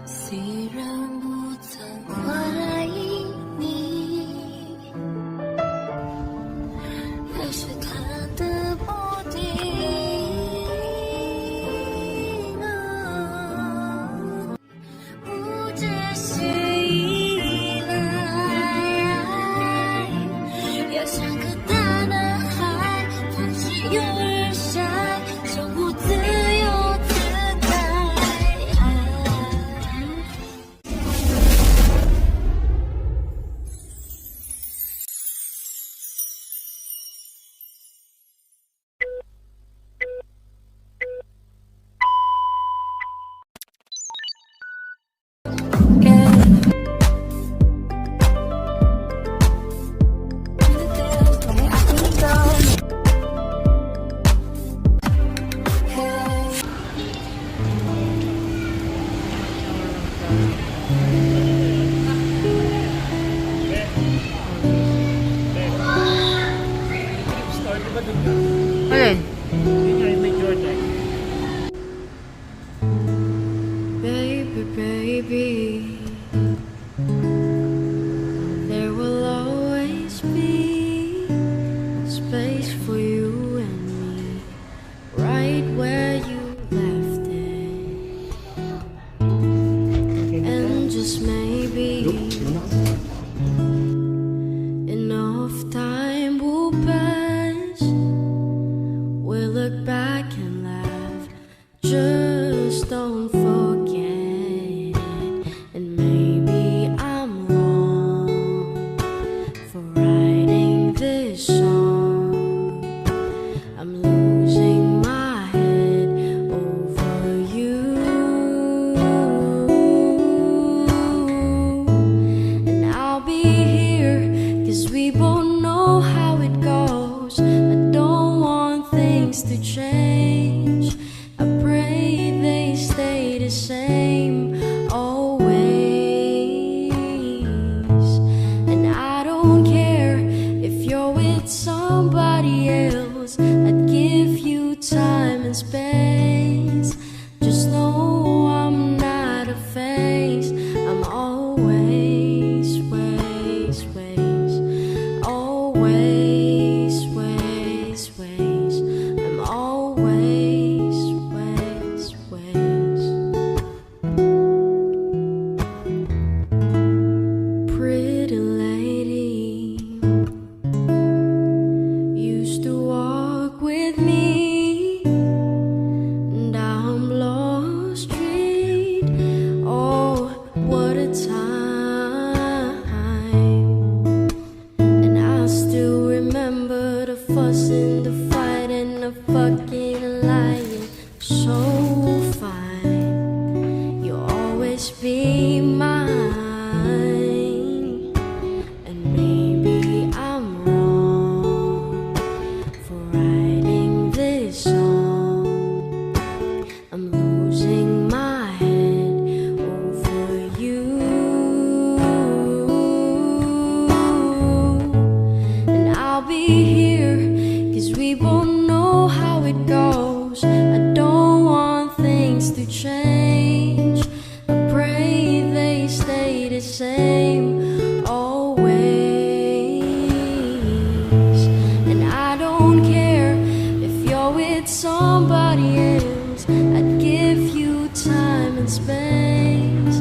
虽然不曾怀疑你，还是看得不定啊。不只是依赖，要像个大男孩，放弃幼儿晒，生活自由自在。Alin? Baby, baby, there will always be space for you and me, right where you left it. And just maybe enough time will pass. We'll look back and laugh. Just don't forget it. And maybe I'm wrong for writing this song. I'm losing my head over you. And I'll be here, 'cause we both know how it goes. I don't want things to change. I pray they stay the same always. And I don't care if you're with somebody else. I'd give you time and space. Just know I'm not a phase. I'm always, ways, ways. Always, ways, ways. I'm always, ways, ways. Pretty lady used to walk with me down Bloor Street. Oh, what a time. And I still remember the fuss and the fight and the fucking lying. So fine, you'll always be mine. And maybe I'm wrong for writing this song. I'm losing my head over you. And I'll be here, 'cause we both know how it goes. I don't want things to change. I pray they stay the same always. And I don't care if you're with somebody else. I'd give you time and space.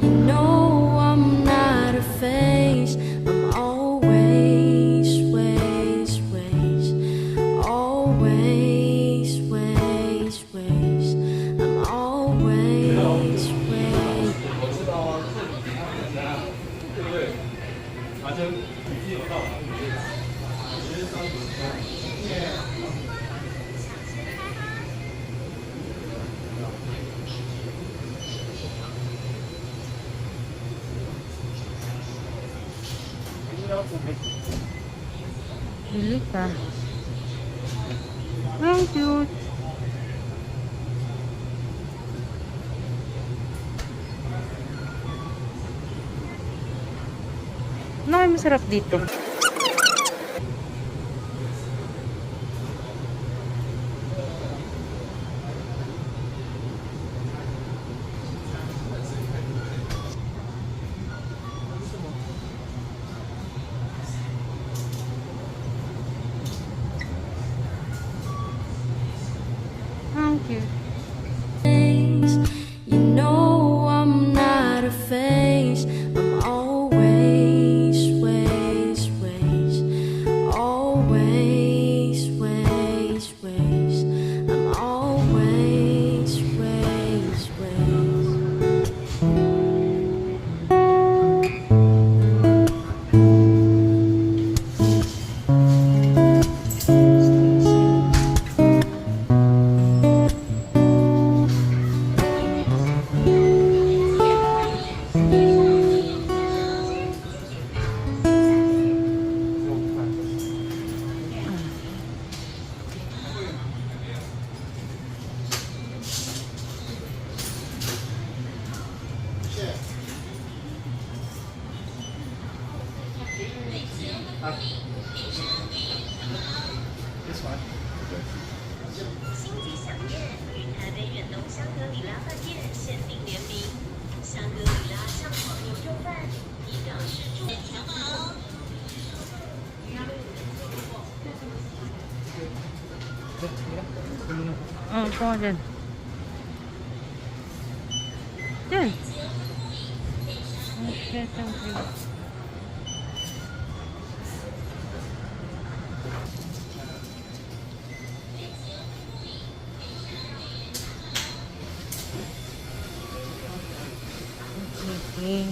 You know I'm not a phase. I'm always, ways, ways. Always, ways, ways. I'm always, ways. 我知道啊，对不对？反正笔记有到。Bili ka. Ang cute. Ano ay masarap dito? This one. 星级响宴与台北远东香格里拉饭店限定联名，香格里拉酱炒牛肉饭，以表示祝强好。Ito nga dyan. Dyan. Okay, thank you. Okay.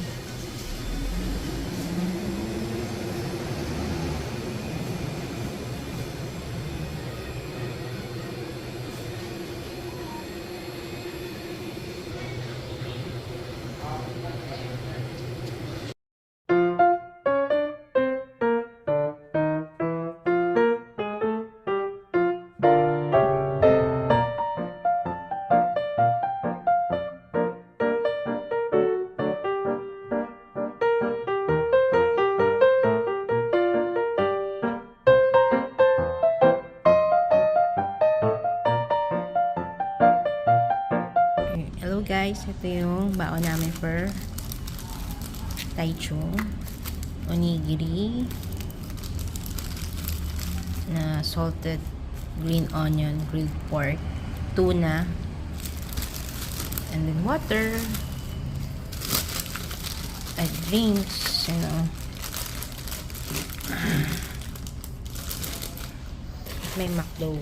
Hello guys, ito yung baon namin for Taichung onigiri na salted green onion grilled pork, tuna, and then water and drinks, you know. May McDo.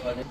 反正